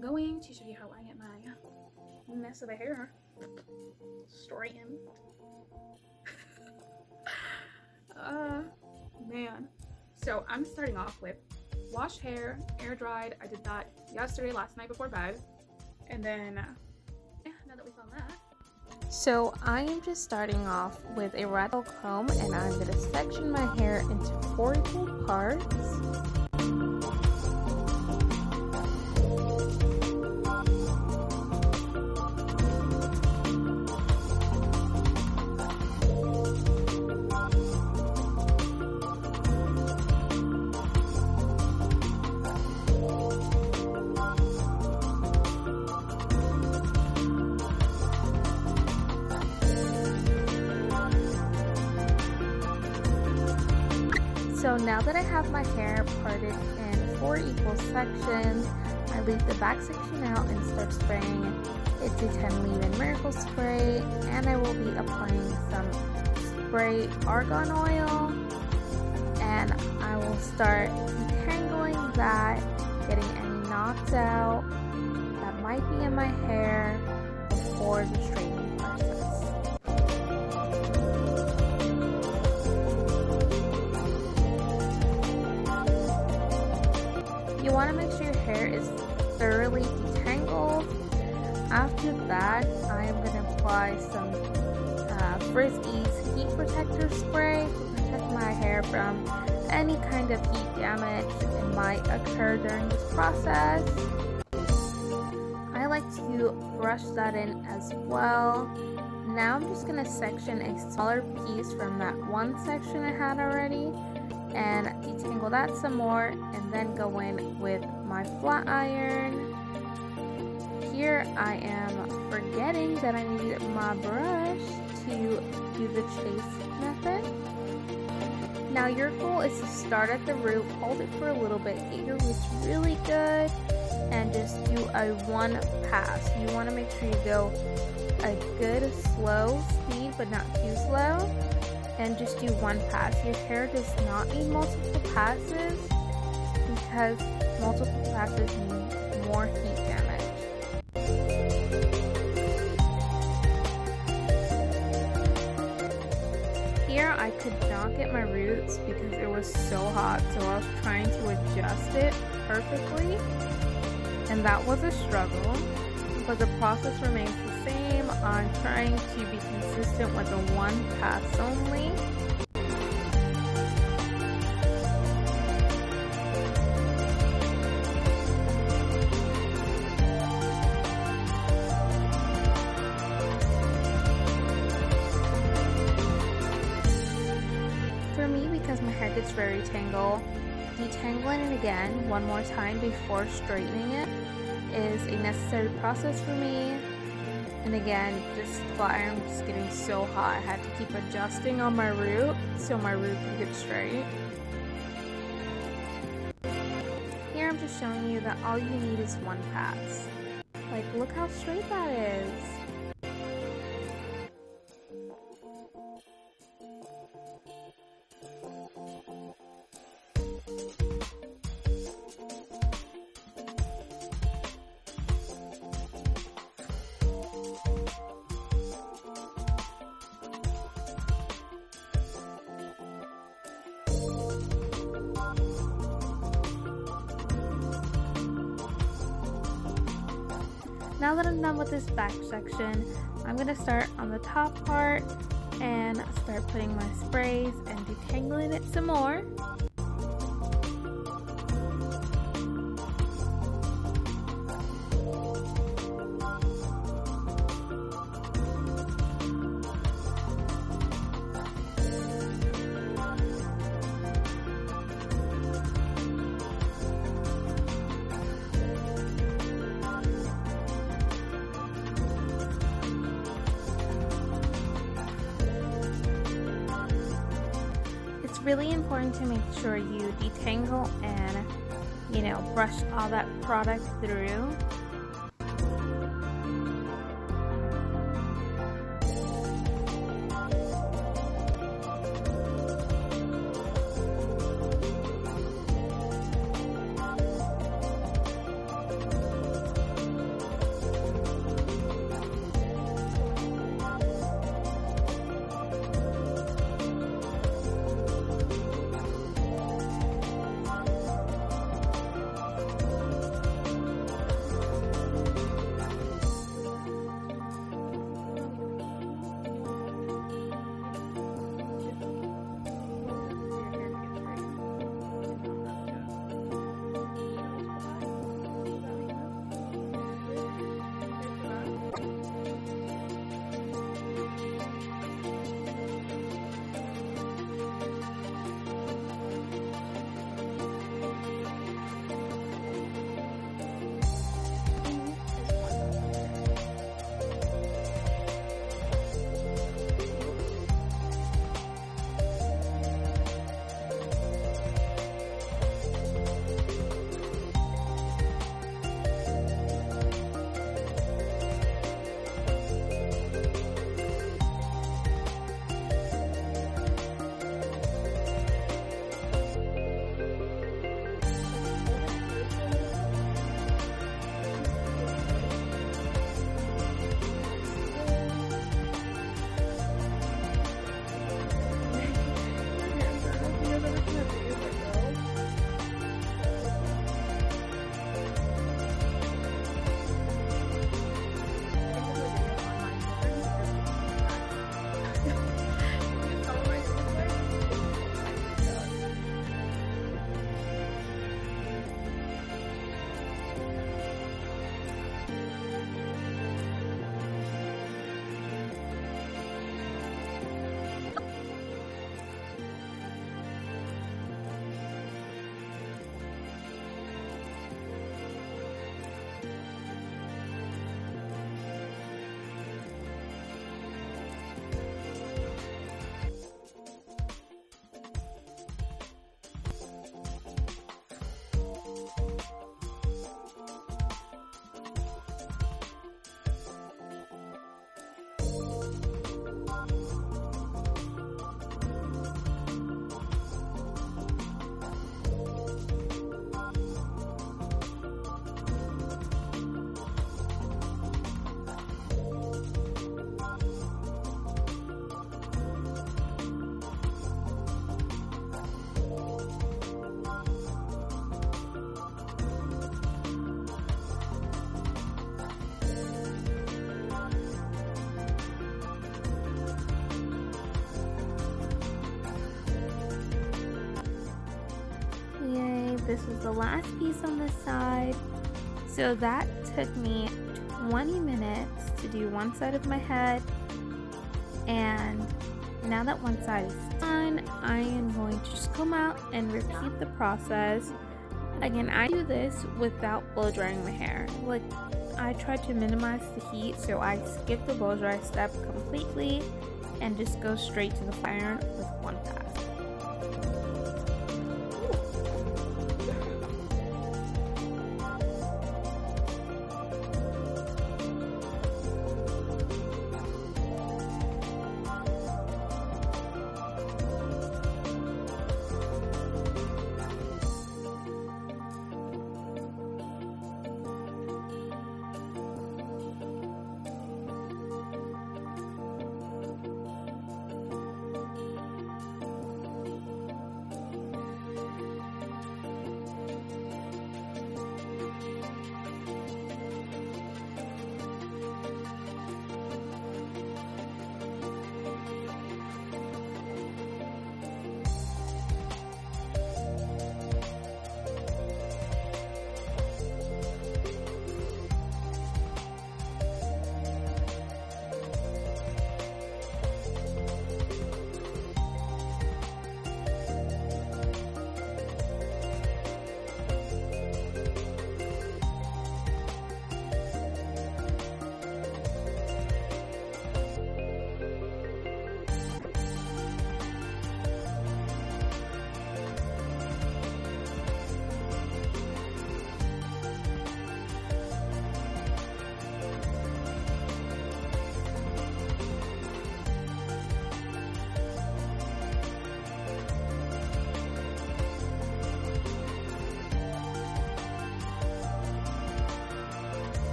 going to show you how I get my mess of a hair straightened. Man. So I'm starting off with wash hair, air dried. I did that yesterday, last night before bed. And then, yeah, now that we found that. So I am just starting off with a rattle comb, and I'm going to section my hair into 4 equal parts. So now that I have my hair parted in 4 equal sections, I leave the back section out and start spraying it Detangling and Miracle Spray, and I will be applying some spray argan oil, and I will start detangling that, getting any knots out that might be in my hair before the straightening process. You want to make sure your hair is thoroughly detangled. After that, I am going to apply some Frizzy's heat protector spray to protect my hair from any kind of heat damage that might occur during this process. I like to brush that in as well. Now I'm just going to section a smaller piece from that one section I had already and detangle that some more, and then go in with my flat iron. Here I am forgetting that I need my brush to do the chase method. Now your goal is to start at the root, hold it for a little bit, get your roots really good, and just do a 1 pass. You want to make sure you go a good slow speed, but not too slow. And just do 1 pass. Your hair does not need multiple passes because multiple passes mean more heat damage. Here I could not get my roots because it was so hot, so I was trying to adjust it perfectly, and that was a struggle, but the process remains the same. I'm trying to be consistent with the 1 pass only. For me, because my hair gets very tangled, detangling it again 1 more time before straightening it is a necessary process for me. And again, this flat iron was getting so hot, I had to keep adjusting on my root so my root could get straight. Here I'm just showing you that all you need is 1 pass. Like, look how straight that is. Now that I'm done with this back section, I'm going to start on the top part and start putting my sprays and detangling it some more. It's really important to make sure you detangle and, brush all that product through. this was the last piece on this side. So that took me 20 minutes to do one side of my head. And now that one side is done, I am going to just come out and repeat the process. Again, I do this without blow drying my hair. Like, I try to minimize the heat, so I skip the blow dry step completely and just go straight to the flat iron with one pass.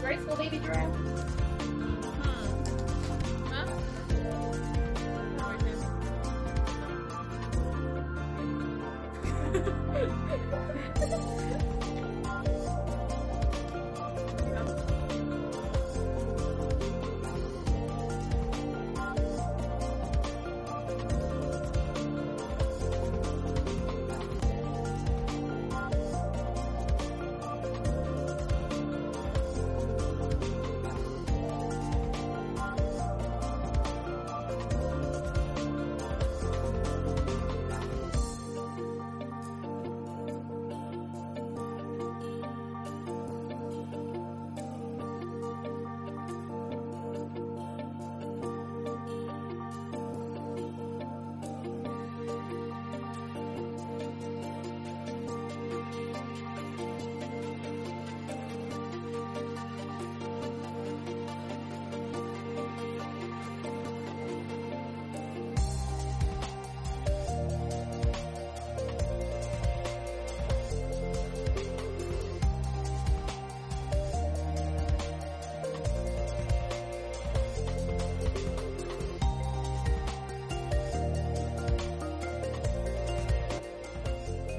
Graceful baby giraffe. Huh?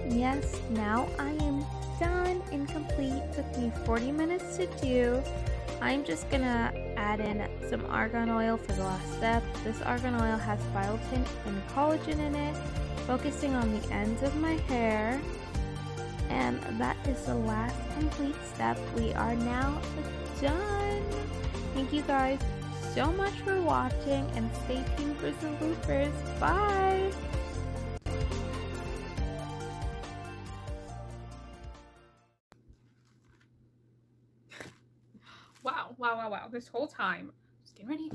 Yes, now I am done and complete. Took me 40 minutes to do. I'm just gonna add in some argan oil for the last step. This argan oil has biotin and collagen in it, focusing on the ends of my hair. And that is the last complete step. We are now done. Thank you guys so much for watching and stay tuned for some bloopers. Bye! Wow. This whole time, just getting ready.